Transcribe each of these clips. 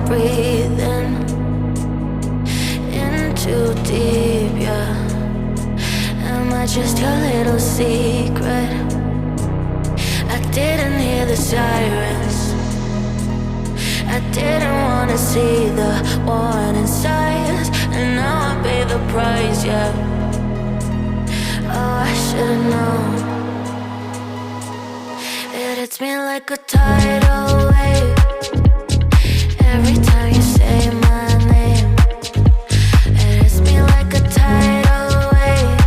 breathing in too deep, yeah. Am I just your little secret? I didn't hear the sirens, I didn't wanna see the warning signs, and now I pay the price, yeah. Oh, I should've known. It hits me like a tidal wave every time you say my name. It hits me like a tidal wave.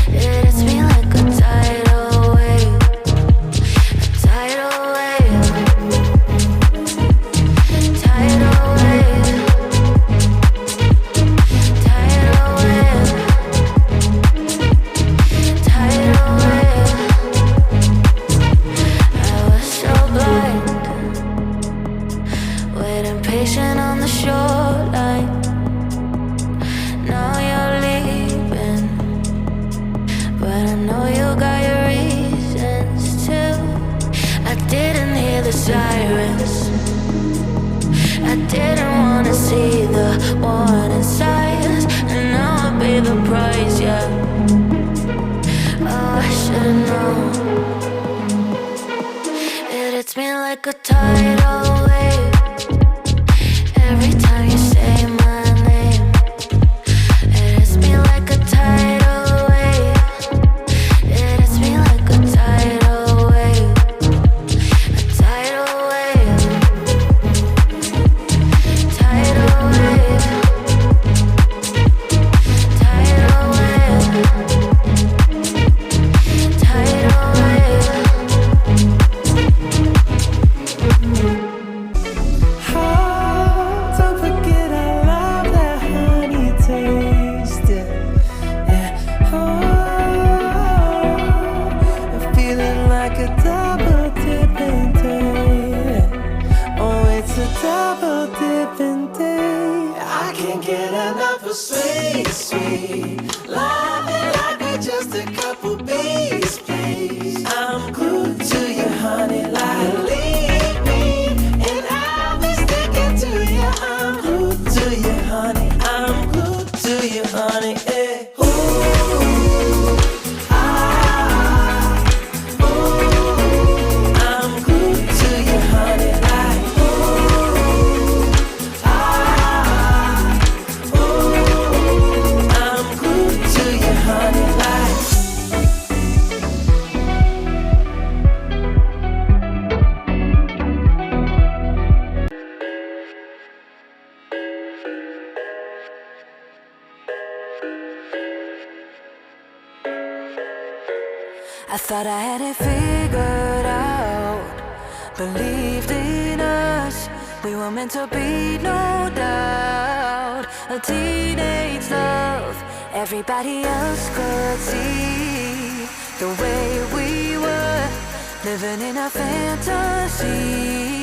It hits me like a tidal wave. A tidal wave. Tidal wave. Tidal wave. Tidal wave. I was so blind, waiting patient on the shoreline. Now you're leaving, but I know you got your reasons too. I didn't hear the sirens, I didn't wanna see the warning signs, and now I pay the price, yeah. Oh, I should've known. It hits me like a tidal wave every time you say my name. It hits me like a tidal wave. It hits me like a tidal wave. A tidal wave. Tidal wave. Tidal wave. Tidal wave. Don't forget I love that honey taste. Yeah. I'm feeling like a double dipping day. Oh, it's a double dipping day. I can't get enough of sweet, sweet love. Like we're just a couple bees, please. I'm glued to you, honey, like leave me, and I'll be sticking to you. I'm glued to you, honey. I'm glued to you, honey. Eh. Ooh, ah, ooh. I'm glued to you, honey. Like ooh, ah, ooh. I'm glued to you, honey. Like. I thought I had it figured out, believed in us, we were meant to be, no doubt. A teenage love, everybody else could see the way we were, living in a fantasy.